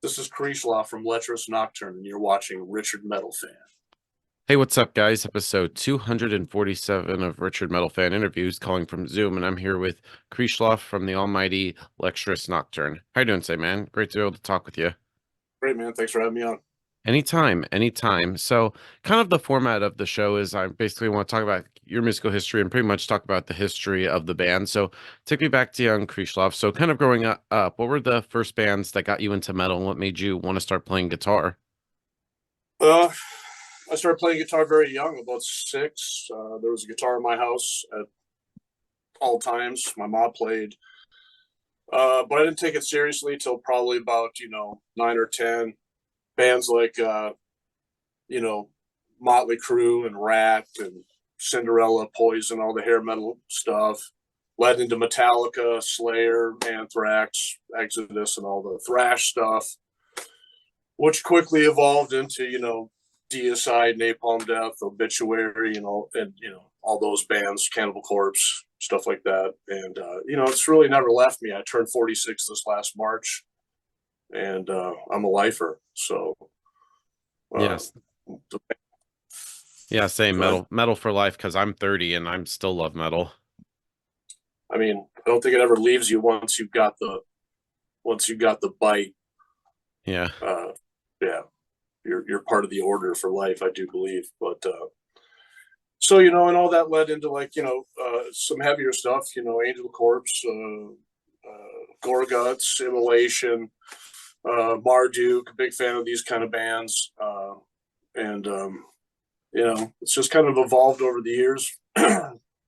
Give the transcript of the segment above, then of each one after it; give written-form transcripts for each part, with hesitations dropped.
This is Krieshloff from Lecherous Nocturne, and you're watching RichardMetalFan. Hey, what's up, guys? Episode 247 of Richard Metal Fan Interviews, calling from Zoom, and I'm here with Krieshloff from the almighty Lecherous Nocturne. How you doing today, man? Great to be able to talk with you. Great, man. Thanks for having me on. Anytime, anytime. So, kind of the format of the show is I basically want to talk about your musical history and pretty much talk about the history of the band. So, take me back to young Krieshloff. So, kind of growing up, what were the first bands that got you into metal and what made you want to start playing guitar? Uh, I started playing guitar very young, about 6. There was a guitar in my house at all times. My mom played, but I didn't take it seriously till probably about 9 or 10. Bands like you know Motley Crue and Rat and Cinderella, Poison, all the hair metal stuff led into Metallica, Slayer, Anthrax, Exodus, and all the thrash stuff, which quickly evolved into Deicide, Napalm Death, Obituary, and all those bands, Cannibal Corpse, stuff like that. And it's really never left me. I turned 46 this last March, and I'm a lifer. So, uh, Yes. Yeah, same go ahead. metal for life because I'm 30 and I'm still love metal. I mean, I don't think it ever leaves you once you got the bite. Yeah. Yeah, you're part of the order for life, I do believe. But so and all that led into some heavier stuff. Angel Corpse, Gorguts, Immolation, Marduk. Big fan of these kind of bands, and it's just kind of evolved over the years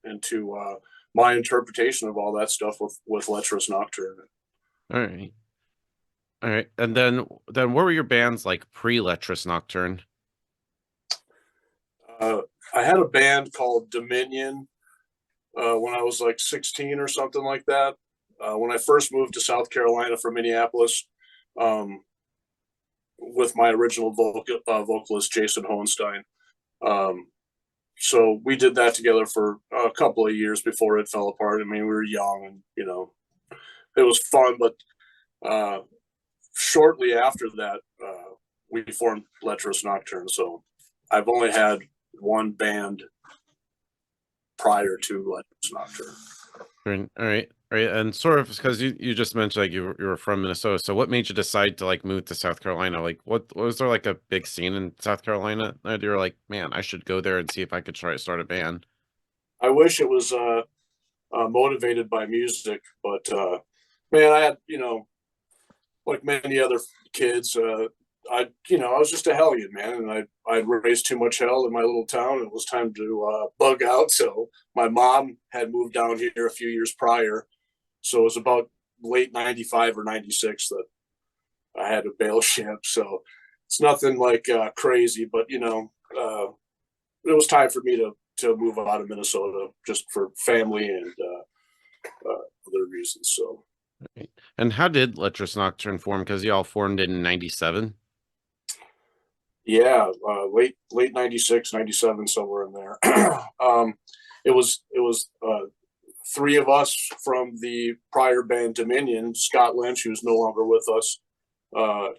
into my interpretation of all that stuff with Lecherous Nocturne. All right. All right. And then what were your bands like pre-Lecherous Nocturne? Uh, I had a band called Dominion when I was like 16 or something like that. When I first moved to South Carolina from Minneapolis, um, with my original vocalist Jason Hohenstein. Um, so we did that together for a couple of years before it fell apart. I mean, we were young, and it was fun. But uh, shortly after that, we formed Lecherous Nocturne. So I've only had one band prior to Lecherous Nocturne. All right. All right. And sort of because you just mentioned like you were from Minnesota. So what made you decide to like move to South Carolina? Like what was there like a big scene in South Carolina that you were like, man, I should go there and see if I could try to start a band? I wish it was motivated by music, but man, I had like many other kids, I was just a hellion, man, and I'd raised too much hell in my little town. It was time to bug out. So my mom had moved down here a few years prior, so it was about late '95 or '96 that I had to bail ship. So it's nothing like crazy, but it was time for me to move out of Minnesota just for family and other reasons. So Right. And how did Lecherous Nocturne form? Because y'all formed in 97. yeah, late '96, '97, somewhere in there. It was 3 of us from the prior band Dominion: Scott Lynch, who's no longer with us,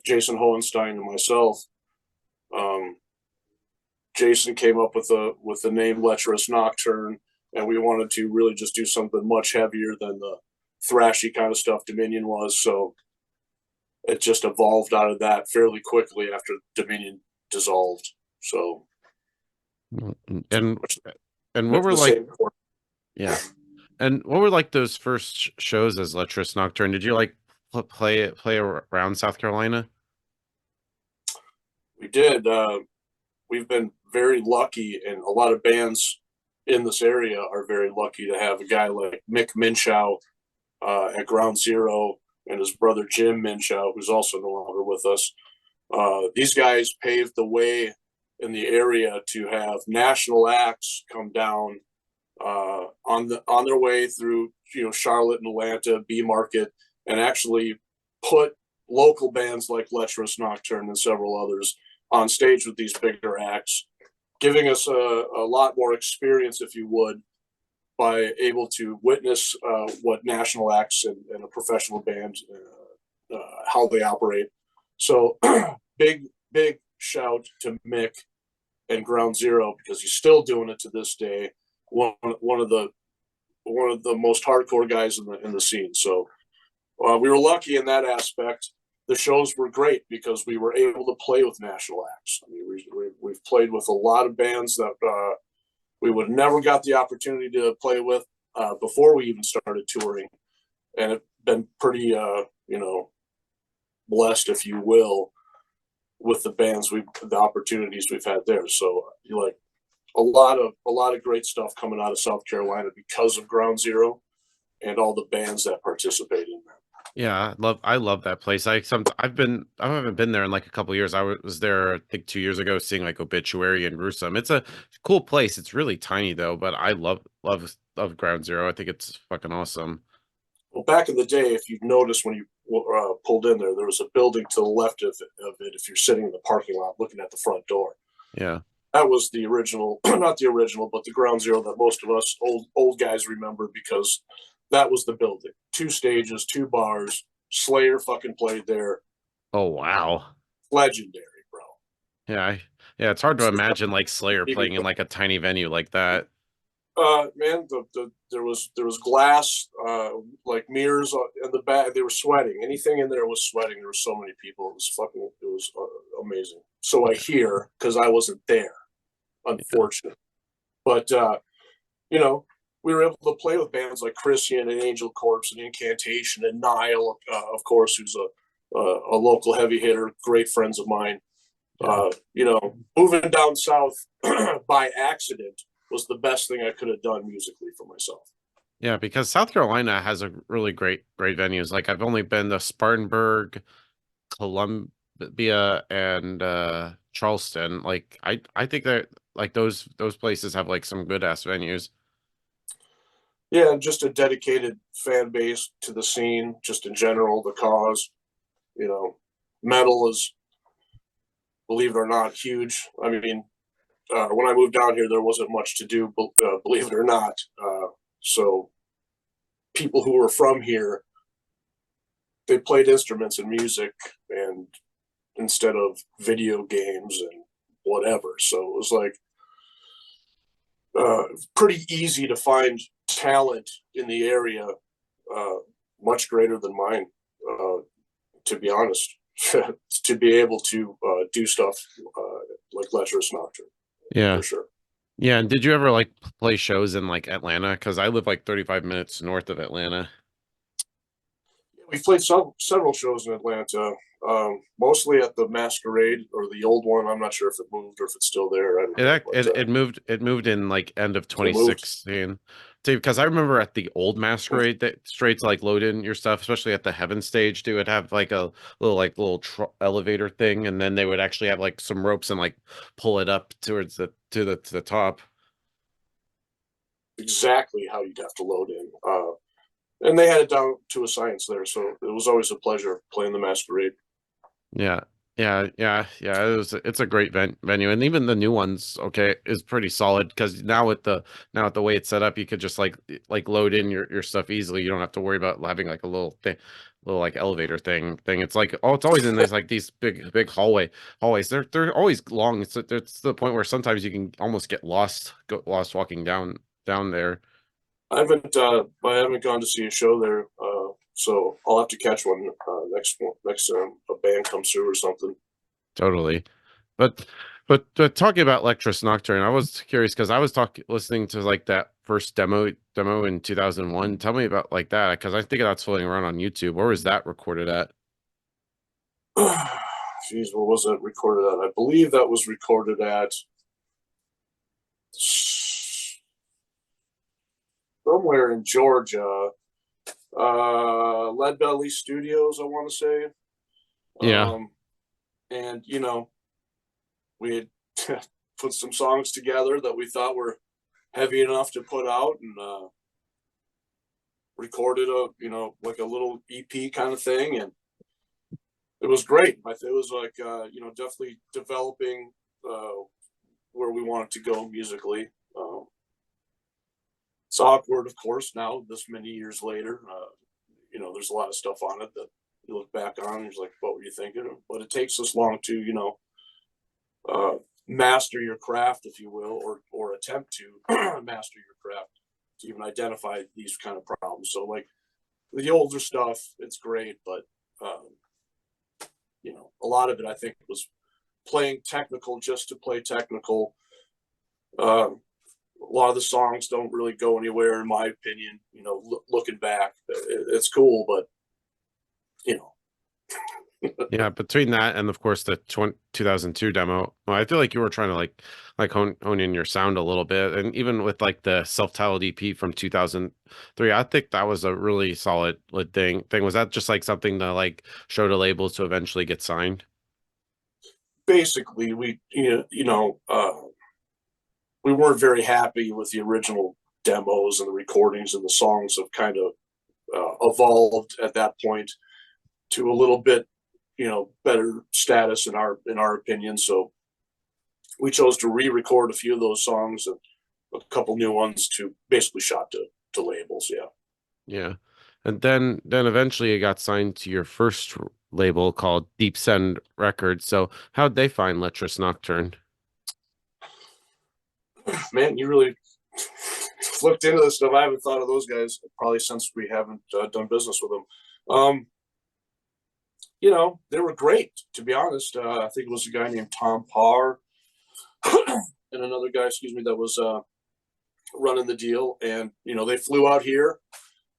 Jason Hohenstein, and myself. Um, Jason came up with the name Lecherous Nocturne, and we wanted to really just do something much heavier than the thrashy kind of stuff Dominion was. So it just evolved out of that fairly quickly after Dominion dissolved. So And and what were the like same core. yeah. And what were like those first shows as Lecherous Nocturne? Did you like play around South Carolina? We did. We've been very lucky, and a lot of bands in this area are very lucky to have a guy like Mick Minshew at Ground Zero, and his brother Jim Minshew, who's also no longer with us. These guys paved the way in the area to have national acts come down on their way through Charlotte and Atlanta, B Market, and actually put local bands like Lecherous Nocturne and several others on stage with these bigger acts, giving us a lot more experience, if you would, by able to witness what national acts and a professional band how they operate. So big shout to Mick and Ground Zero, because he's still doing it to this day. One of the most hardcore guys in the scene. So we were lucky in that aspect. The shows were great because we were able to play with national acts. I mean, we've played with a lot of bands that we would never got the opportunity to play with before we even started touring, and it's been pretty, blessed, if you will, with the opportunities we've had there. So you like a lot of great stuff coming out of South Carolina because of Ground Zero and all the bands that participate in that. Yeah, I love that place. I haven't been there in like a couple years. I was there I think 2 years ago seeing like Obituary and Gruesome. It's a cool place. It's really tiny though, but I love Ground Zero. I think it's fucking awesome. Well, back in the day, if you've noticed when you pulled in there was a building to the left of it. If you're sitting in the parking lot looking at the front door, Yeah. that was the original, not the original, but the Ground Zero that most of us old guys remember, because that was the building. 2 stages, 2 bars. Slayer fucking played there. Oh wow. Legendary, bro. Yeah, yeah, it's hard to imagine like Slayer playing in like a tiny venue like that. Man, there was glass, like mirrors in the back. They were sweating. Anything in there was sweating. There were so many people. It was amazing. So I hear, because I wasn't there, unfortunately. But we were able to play with bands like Christian and Angel Corpse and Incantation and Nile, of course, who's a local heavy hitter, great friends of mine. Yeah. Moving down south by accident was the best thing I could have done musically for myself. Yeah, because South Carolina has a really great venues. Like I've only been to Spartanburg, Columbia, and Charleston. Like I think that like those places have like some good ass venues. Yeah, and just a dedicated fan base to the scene, just in general, the cause. Metal is, believe it or not, huge. I mean, when I moved down here, there wasn't much to do, believe it or not. So people who were from here, they played instruments and music, and instead of video games and whatever. So it was like pretty easy to find talent in the area, much greater than mine, to be honest, to be able to do stuff like Lecherous Nocturne, Yeah. for sure. Yeah, and did you ever like play shows in like Atlanta? Because I live like 35 minutes north of Atlanta. We played several shows in Atlanta, mostly at the Masquerade, or the old one. I'm not sure if it moved or if it's still there. I don't know. But, It moved in like end of it moved. 2016. Because I remember at the old Masquerade that straight to like load in your stuff, especially at the Heaven stage, they would have like a little elevator thing, and then they would actually have like some ropes and like pull it up towards to the top. Exactly how you'd have to load in. And they had it down to a science there, so it was always a pleasure playing the Masquerade. Yeah. Yeah. It's a great venue, and even the new ones, okay, is pretty solid because now with the way it's set up, you could just like load in your stuff easily. You don't have to worry about having like a little like elevator thing. It's like it's always in these big hallways. They're always long. It's to the point where sometimes you can almost get lost walking down there. I haven't gone to see a show there, so I'll have to catch one next time a band comes through or something. Totally. But talking about Lectress Nocturne, I was curious because I was listening to like that first demo in 2001. Tell me about like that because I think that's floating around on YouTube. Where was that recorded at? Jeez, what was that recorded at? I believe that was recorded at somewhere in Georgia, Lead Belly Studios, I want to say. Yeah. And we had put some songs together that we thought were heavy enough to put out, and recorded like a little EP kind of thing, and it was great. It was like definitely developing where we wanted to go musically. It's awkward, of course, now this many years later. There's a lot of stuff on it that you look back on and you're like, what were you thinking? But it takes this long to, master your craft, if you will, or attempt to master your craft to even identify these kind of problems. So like the older stuff, it's great, but a lot of it I think was playing technical just to play technical. A lot of the songs don't really go anywhere, in my opinion. Looking back, it's cool, but you know, Yeah, between that and of course the 2002 demo, well, I feel like you were trying to like hone in your sound a little bit, and even with like the self-titled EP from 2003, I think that was a really solid thing. Was that just like something to like show to labels to eventually get signed? basically, we weren't very happy with the original demos and the recordings, and the songs have kind of evolved at that point to a little bit, better status in our opinion. So we chose to re-record a few of those songs and a couple new ones to basically shot to labels. Yeah. Yeah. And then eventually you got signed to your first label called Deep Send Records. So how'd they find Lecherous Nocturne? Man, you really looked into this stuff. I haven't thought of those guys probably since we haven't done business with them. They were great, to be honest. I think it was a guy named Tom Parr and another guy, excuse me, that was running the deal. And, they flew out here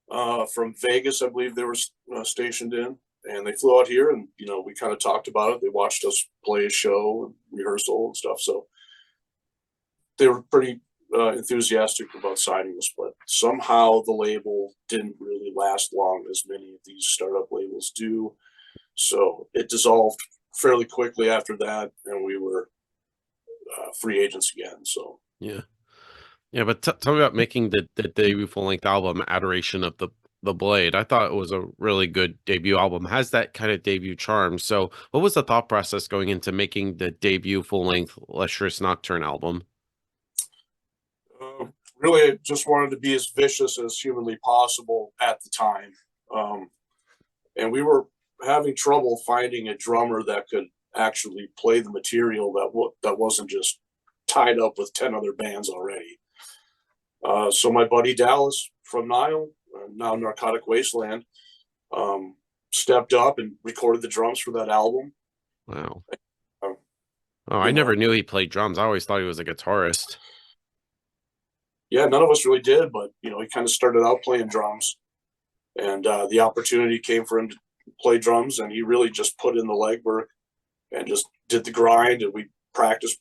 from Vegas, I believe they were stationed in. And they flew out here and, we kind of talked about it. They watched us play a show and rehearsal and stuff. So they were pretty enthusiastic about signing us, but somehow the label didn't really last long, as many of these startup labels do. So it dissolved fairly quickly after that, and we were free agents again. So Yeah. Yeah, but tell me about making the debut full-length album, Adoration of the Blade. I thought it was a really good debut album. Has that kind of debut charm. So what was the thought process going into making the debut full-length Lecherous Nocturne album? really, I just wanted to be as vicious as humanly possible at the time. And we were having trouble finding a drummer that could actually play the material that wasn't just tied up with 10 other bands already. So my buddy Dallas from Nile, now Narcotic Wasteland, stepped up and recorded the drums for that album. Wow. Um, Oh, I never knew he played drums. I always thought he was a guitarist. Yeah, none of us really did, but he kind of started out playing drums, and the opportunity came for him to play drums, and he really just put in the legwork and just did the grind, and we practice,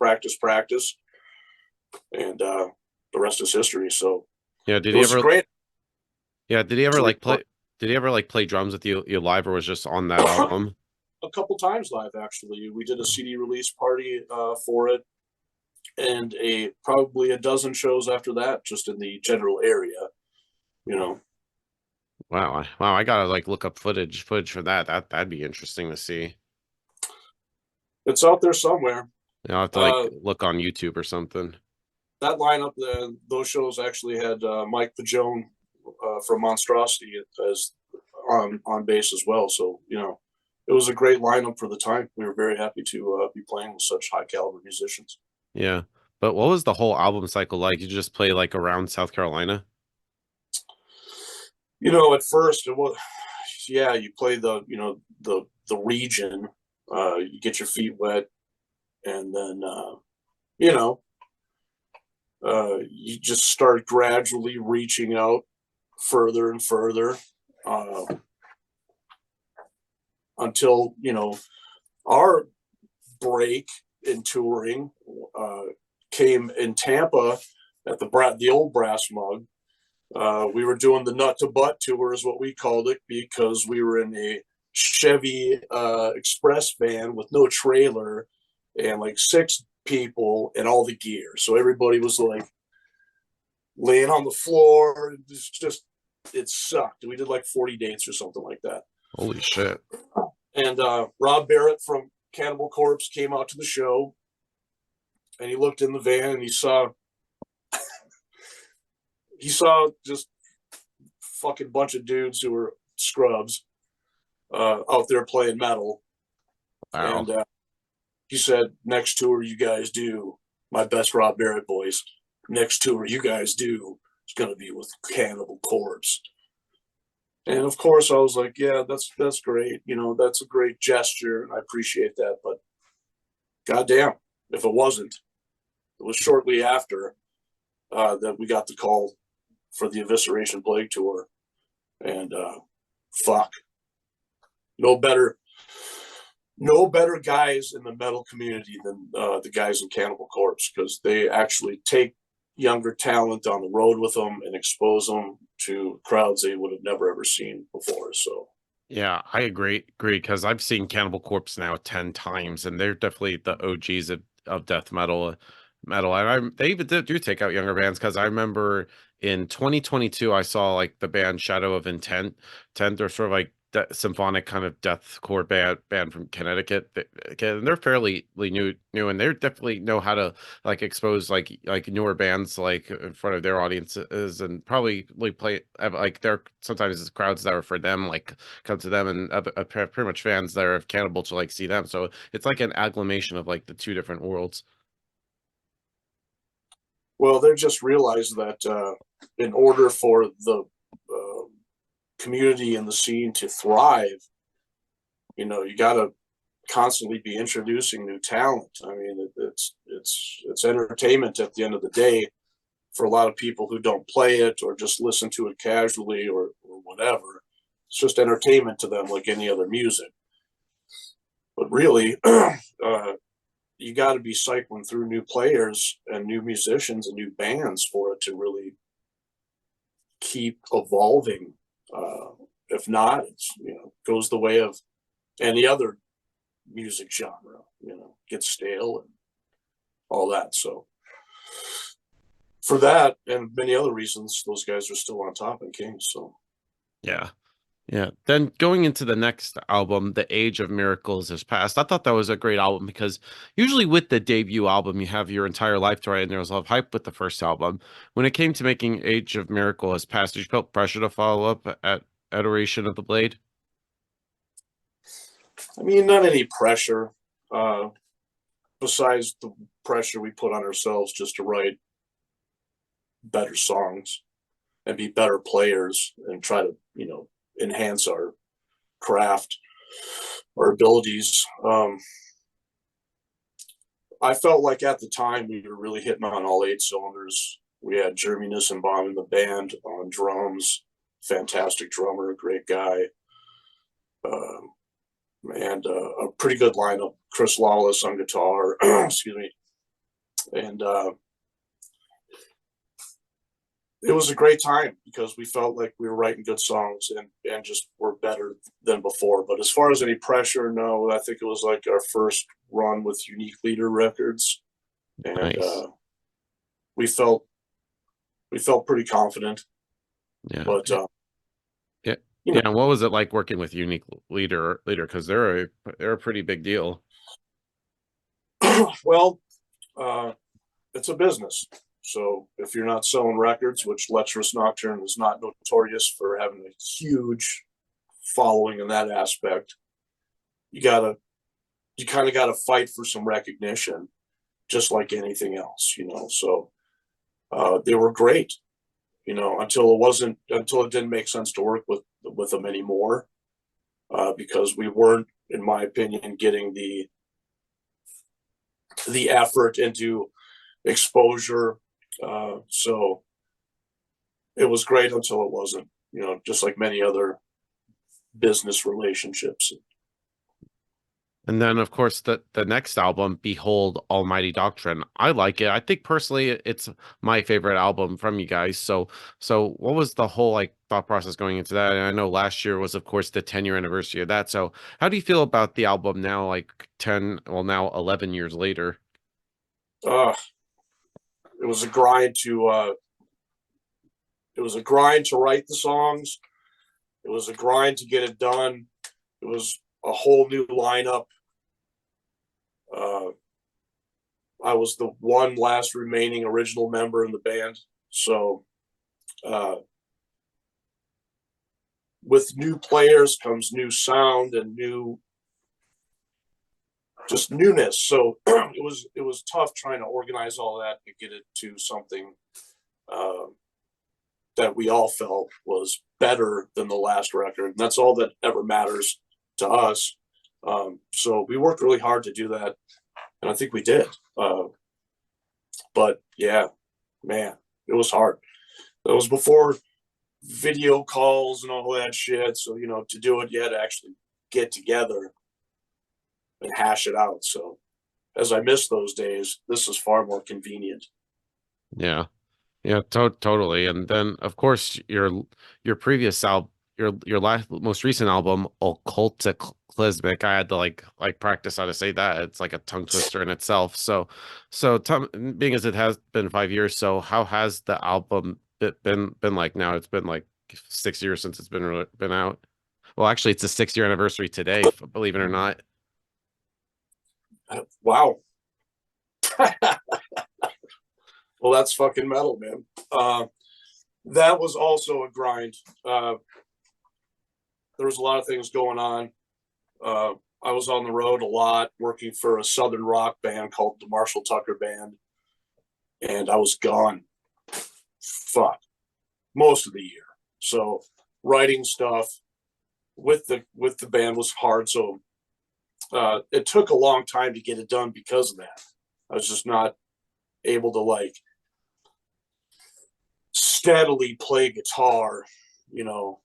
and the rest is history. So Yeah, it was great. Yeah, did he ever like play? Did he ever like play drums with you live, or was just on that album? A couple times live, actually. We did a CD release party for it, and probably a dozen shows after that, just in the general area. Wow, I gotta like look up footage for that. That'd be interesting to see. It's out there somewhere. I'll have to like look on YouTube or something. That lineup, those shows actually had Mike Pajone from Monstrosity as on bass as well. So it was a great lineup for the time. We were very happy to be playing with such high caliber musicians. Yeah, but what was the whole album cycle like? You just play like around South Carolina? At first it was, yeah, you play the region, you get your feet wet, and then you just start gradually reaching out further and further until our break in touring came in Tampa at the old Brass Mug. We were doing the Nut to Butt tour, is what we called it, because we were in a Chevy Express van with no trailer and like 6 people and all the gear. So everybody was like laying on the floor. It sucked. We did like 40 dates or something like that. Holy shit. And Rob Barrett from Cannibal Corpse came out to the show, and he looked in the van and he saw just fucking bunch of dudes who were scrubs. out there playing metal. Wow. And he said, next tour you guys do, my best Rob Barrett voice, next tour you guys do is going to be with Cannibal Corpse. And of course I was like, yeah, that's great. You know, that's a great gesture, and I appreciate that. But goddamn, if it wasn't, it was shortly after that we got the call for the Evisceration Plague tour. And fuck, no better guys in the metal community than the guys in Cannibal Corpse, because they actually take younger talent on the road with them and expose them to crowds they would have never ever seen before. So Yeah, I agree, because I've seen Cannibal Corpse now 10 times, and they're definitely the OGs of death metal. And they even do take out younger bands, because I remember in 2022 I saw like the band Shadow of Intent. They're sort of like symphonic kind of deathcore band from Connecticut. And they're fairly new, and they definitely know how to like expose like newer bands like in front of their audiences, and probably like play like there sometimes it's crowds that are for them, like come to them, and pretty much fans that are Cannibal to like see them. So it's like an agglomeration of like the two different worlds. well, they just realized that in order for the uh, community and the scene to thrive, you know, you got to constantly be introducing new talent. I mean, it's entertainment at the end of the day for a lot of people who don't play it or just listen to it casually or whatever. It's just entertainment to them, like any other music. But really, you got to be cycling through new players and new musicians and new bands for it to really keep evolving. If not, it's, you know, goes the way of any other music genre. You know, gets stale and all that. So for that and many other reasons, those guys are still on top in Kings. So Yeah. Yeah. Then going into the next album, The Age of Miracles Has Passed. I thought that was a great album, because usually with the debut album, you have your entire life to write, and there was a lot of hype with the first album. When it came to making Age of Miracle Has Passed, did you feel pressure to follow up at Adoration of the Blade? I mean, not any pressure uh, besides the pressure we put on ourselves just to write better songs and be better players and try to, you know, enhance our craft, our abilities. I felt like at the time we were really hitting on all eight cylinders. We had Jeremy Nissenbaum in the band on drums, fantastic drummer, great guy, um, and a pretty good lineup. Chris Lawless on guitar, excuse me, and it was a great time because we felt like we were writing good songs and just were better than before. But as far as any pressure, no, I think it was like our first run with Unique Leader Records, and Nice. we felt pretty confident. Yeah. But Yeah. you Yeah. And what was it like working with Unique Leader? Because they're a pretty big deal. know, well, uh, it's a business. So if you're not selling records, which Lecherous Nocturne is not notorious for having a huge following in that aspect, you kind of gotta fight for some recognition, just like anything else, you know. So they were great, you know, until it didn't make sense to work with them anymore, because we weren't, in my opinion, getting the effort into exposure. So it was great until it wasn't, you know, just like many other business relationships. And then, of course, the next album, Behold Almighty Doctrine. I like it. I think personally, it's my favorite album from you guys. So what was the whole like thought process going into that? And I know last year was, of course, the 10-year anniversary of that. So how do you feel about the album now, like 10, well, now 11 years later? Uh, it was a grind to write the songs. It was a grind to get it done. It was a whole new lineup. Uh, I was the one last remaining original member in the band, so uh, with new players comes new sound and just newness. So it was tough trying to organize all that and get it to something that we all felt was better than the last record. And that's all that ever matters to us. So we worked really hard to do that, and I think we did. But yeah, man, it was hard. It was before video calls and all that shit. So, you know, to do it, you had to actually get together and hash it out. So as I miss those days, this is far more convenient. Yeah. Yeah, totally. And then of course your previous album, your last most recent album, Occultaclismic, I had to like practice how to say that. It's like a tongue twister in itself. So being as it has been 5 years, so how has the album been like now? It's been like 6 years since it's been out. Well, actually, it's the 6 year anniversary today, believe it or not. Wow. Well, that's fucking metal, man. That was also a grind. There was a lot of things going on. I was on the road a lot, working for a southern rock band called the Marshall Tucker Band, and I was gone. Fuck, most of the year. So writing stuff with the band was hard. So it took a long time to get it done because of that. I was just not able to like steadily play guitar, you know,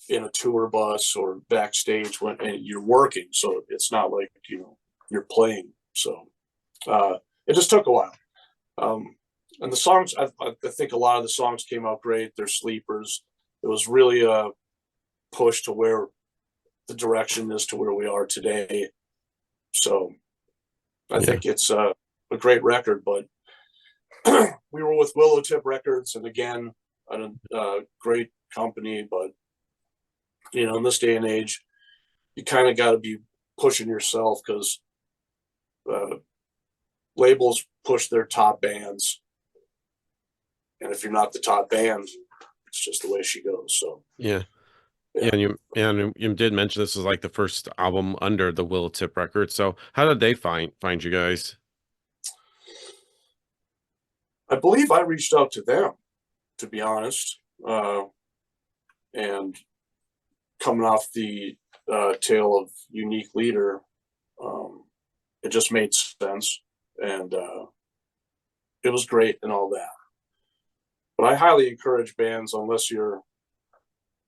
in a tour bus or backstage when you're working. So it's not like, you know, you're playing. So it just took a while. And the songs, I think a lot of the songs came out great. They're sleepers. It was really a push to where the direction is to where we are today. So I think it's a great record, but we were with Willow Tip Records, and again, a great company, but you know, in this day and age, you kind of got to be pushing yourself because labels push their top bands, and if you're not the top band, it's just the way she goes. So Yeah. yeah. And you did mention this was like the first album under the Willow Tip Records. So how did they find you guys? I believe I reached out to them, to be honest, and coming off the tale of Unique Leader, it just made sense, and it was great and all that. But I highly encourage bands, unless you're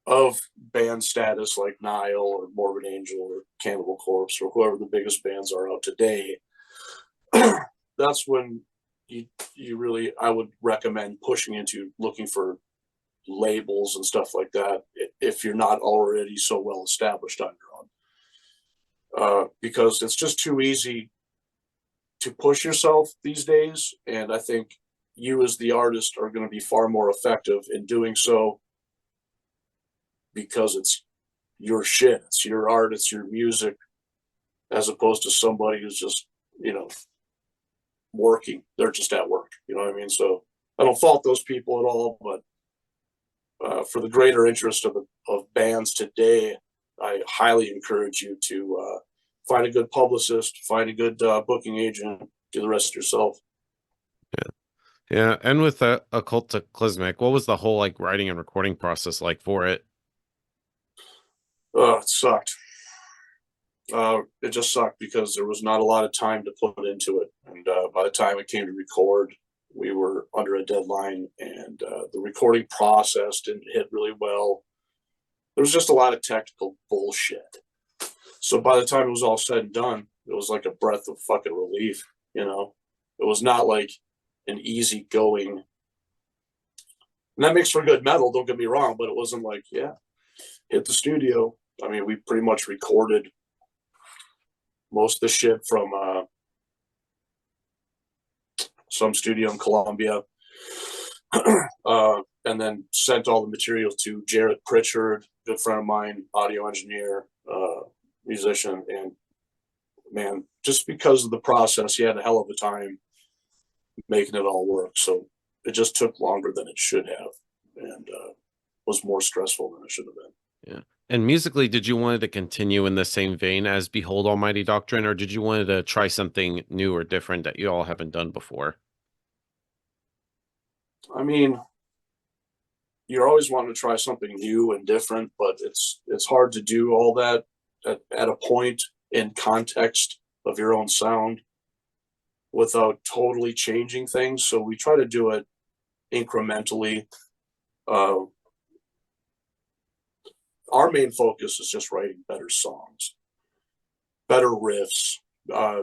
of band status like Nile or Morbid Angel or Cannibal Corpse or whoever the biggest bands are out today, that's when you really, I would recommend pushing into looking for labels and stuff like that if you're not already so well established on your own, because it's just too easy to push yourself these days. And I think you as the artist are going to be far more effective in doing so because it's your shit, it's your art, it's your music, as opposed to somebody who's just, you know, working. They're just at work, you know what I mean? So I don't fault those people at all, but for the greater interest of bands today, I highly encourage you to find a good publicist, find a good booking agent, do the rest yourself. Yeah. And with Occultaclismic, what was the whole like writing and recording process like for it? It sucked. It just sucked because there was not a lot of time to put into it. And by the time it came to record, we were under a deadline, and the recording process didn't hit really well. There was just a lot of technical bullshit. So by the time it was all said and done, it was like a breath of fucking relief, you know? It was not like an easy going, and that makes for good metal, don't get me wrong, but it wasn't like, yeah, hit the studio. I mean, we pretty much recorded most of the shit from some studio in Colombia, and then sent all the material to Jarrett Pritchard, good friend of mine, audio engineer, musician, and man, just because of the process, he had a hell of a time making it all work. So it just took longer than it should have, and was more stressful than it should have been. Yeah. And musically, did you want to continue in the same vein as Behold Almighty Doctrine, or did you want to try something new or different that you all haven't done before? I mean, you're always wanting to try something new and different, but it's hard to do all that at a point in context of your own sound without totally changing things. So we try to do it incrementally. Uh, our main focus is just writing better songs, better riffs, uh,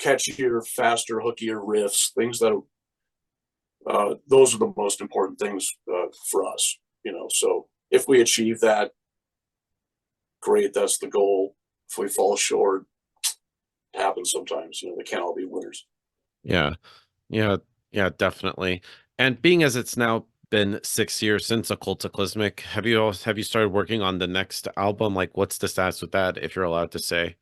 catchier, faster, hookier riffs, things that those are the most important things for us, you know. So if we achieve that, great, that's the goal. If we fall short, it happens sometimes. You know, they can't all be winners. Yeah. Yeah. Yeah, definitely. And being as it's now been 6 years since Occultaclismic, have you started working on the next album? Like, what's the status with that, if you're allowed to say?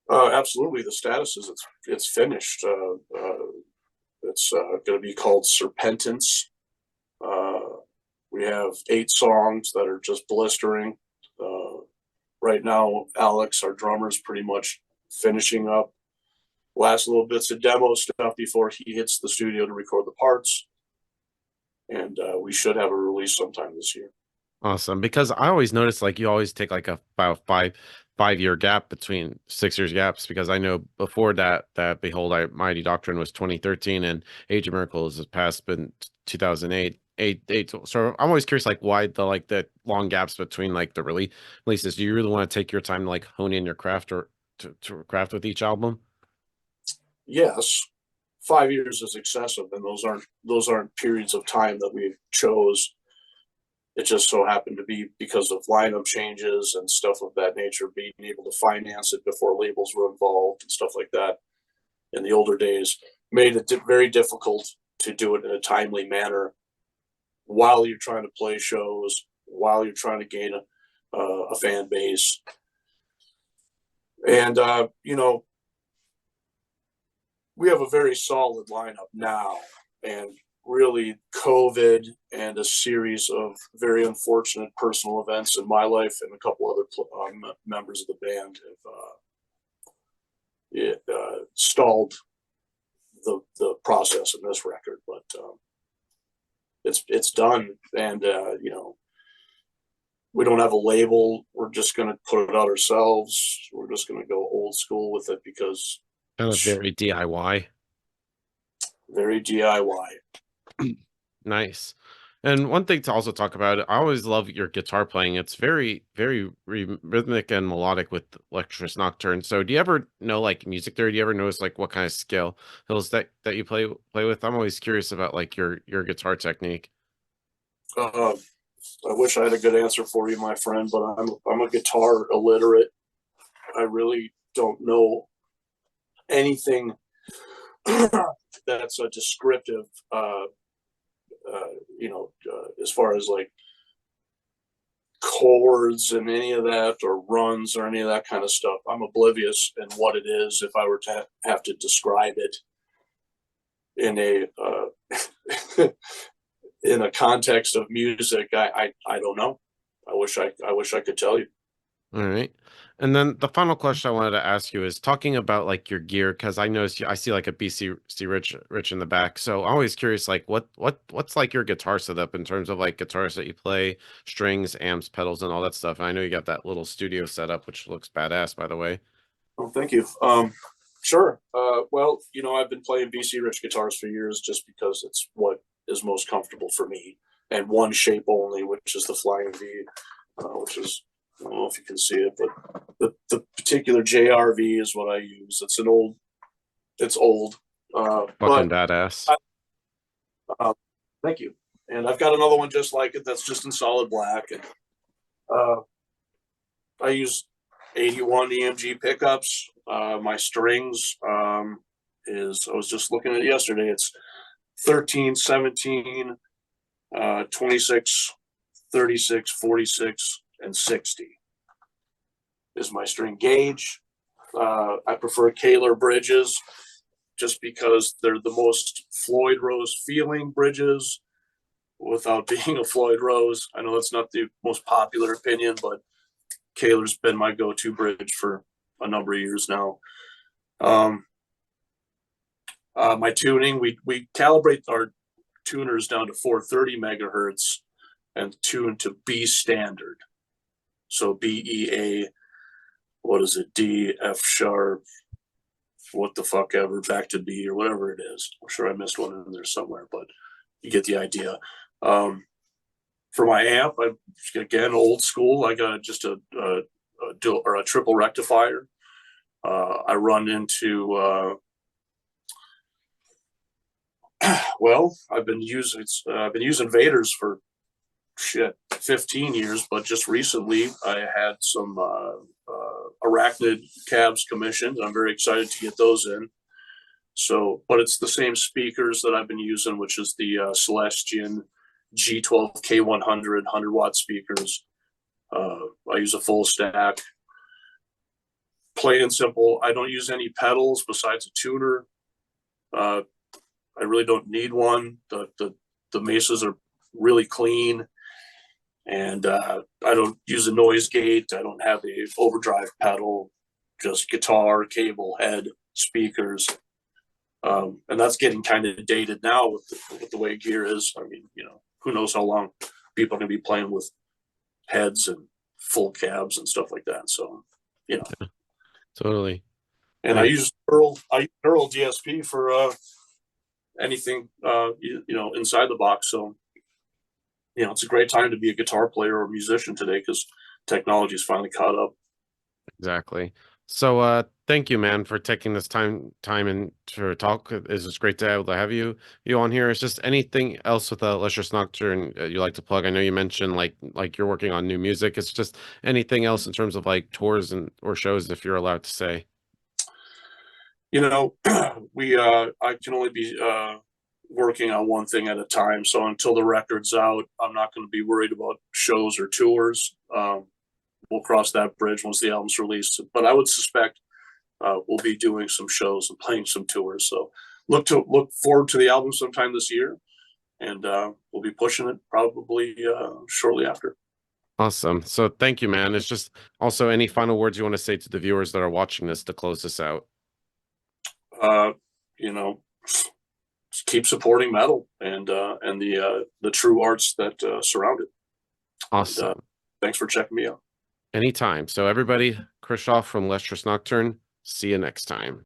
Absolutely, the status is it's finished. It's going to be called Serpentance. Uh, we have 8 songs that are just blistering. Uh, right now, Alex, our drummer, is pretty much finishing up last little bits of demo stuff before he hits the studio to record the parts. And we should have a release sometime this year. Awesome. Because I always notice like you always take like a about 5 year gap between 6 years gaps, because I know before that Behold I Mighty Doctrine was 2013 and Age of Miracles has passed been 2008. So I'm always curious like why the long gaps between like the releases. Do you really want to take your time to like hone in your craft or to craft with each album? Yes, 5 years is excessive, and those aren't periods of time that we chose. It just so happened to be because of lineup changes and stuff of that nature, being able to finance it before labels were involved and stuff like that in the older days made it very difficult to do it in a timely manner while you're trying to play shows, while you're trying to gain a fan base. And, you know, we have a very solid lineup now. And really, COVID and a series of very unfortunate personal events in my life and a couple other members of the band have stalled the process in this record. But it's done, and you know, we don't have a label. We're just going to put it out ourselves. We're just going to go old school with it because Kind of it's very DIY. very DIY. Nice. And one thing to also talk about, I always love your guitar playing. It's very, very rhythmic and melodic with Lecherous Nocturne. So, do you ever know like music theory? Do you ever notice like what kind of scale hills that you play with? I'm always curious about like your guitar technique. Uh, I wish I had a good answer for you, my friend, but I'm a guitar illiterate. I really don't know anything that's a descriptive. You know, as far as like chords and any of that, or runs or any of that kind of stuff. I'm oblivious in what it is. If I were to have to describe it in a in a context of music, I don't know. I wish I could tell you. All right. And then the final question I wanted to ask you is talking about like your gear, because I noticed I see like a BC Rich in the back. So I'm always curious, like what's like your guitar setup in terms of like guitars that you play, strings, amps, pedals, and all that stuff. And I know you got that little studio setup, which looks badass, by the way. Oh, thank you. Sure. Well, you know, I've been playing BC Rich guitars for years just because it's what is most comfortable for me, and one shape only, which is the Flying V, which is, I don't know if you can see it, but the particular JRV is what I use. It's old, Fucking but badass. I, thank you. And I've got another one just like it that's just in solid black, and uh, I use 81 EMG pickups. My strings is, I was just looking at it yesterday. It's 13, 17, 26, 36, 46, and 60 is my string gauge. I prefer Kaler bridges just because they're the most Floyd Rose feeling bridges without being a Floyd Rose. I know that's not the most popular opinion, but Kahler's been my go-to bridge for a number of years now. My tuning, we calibrate our tuners down to 430 megahertz and tune to B standard. So BEA, what is it? D, F sharp, what the fuck ever, back to B or whatever it is. I'm sure I missed one in there somewhere, but you get the idea. For my amp, I again old school. I got just a triple rectifier. I run into well, I've been using Vaders for 15 years, but just recently I had some Arachnid cabs commissioned. I'm very excited to get those in. So, but it's the same speakers that I've been using, which is the Celestion G12 K100 100-watt speakers. I use a full stack. Plain and simple. I don't use any pedals besides a tuner. I really don't need one. The mesas are really clean, and I don't use a noise gate. I don't have the overdrive pedal. Just guitar, cable, head, speakers. And that's getting kind of dated now with the way gear is. I mean, who knows how long people are going to be playing with heads and full cabs and stuff like that. So, Totally. And I use Earl DSP for anything, inside the box. So, it's a great time to be a guitar player or a musician today because technology's finally caught up. Exactly. So thank you, man, for taking this time and to talk. It's just great to be able to have you on here. It's just anything else with Lecherous Nocturne you like to plug? I know you mentioned like you're working on new music. It's just anything else in terms of like tours or shows, if you're allowed to say. I can only be working on one thing at a time. So until the record's out, I'm not going to be worried about shows or tours. We'll cross that bridge once the album's released. But I would suspect we'll be doing some shows and playing some tours. So look forward to the album sometime this year, and we'll be pushing it probably shortly after. Awesome. So thank you, man. It's just also any final words you want to say to the viewers that are watching this to close this out. Just keep supporting metal and the true arts that surround it. Awesome. And, thanks for checking me out. Anytime. So everybody, Krieshloff from Lecherous Nocturne. See you next time.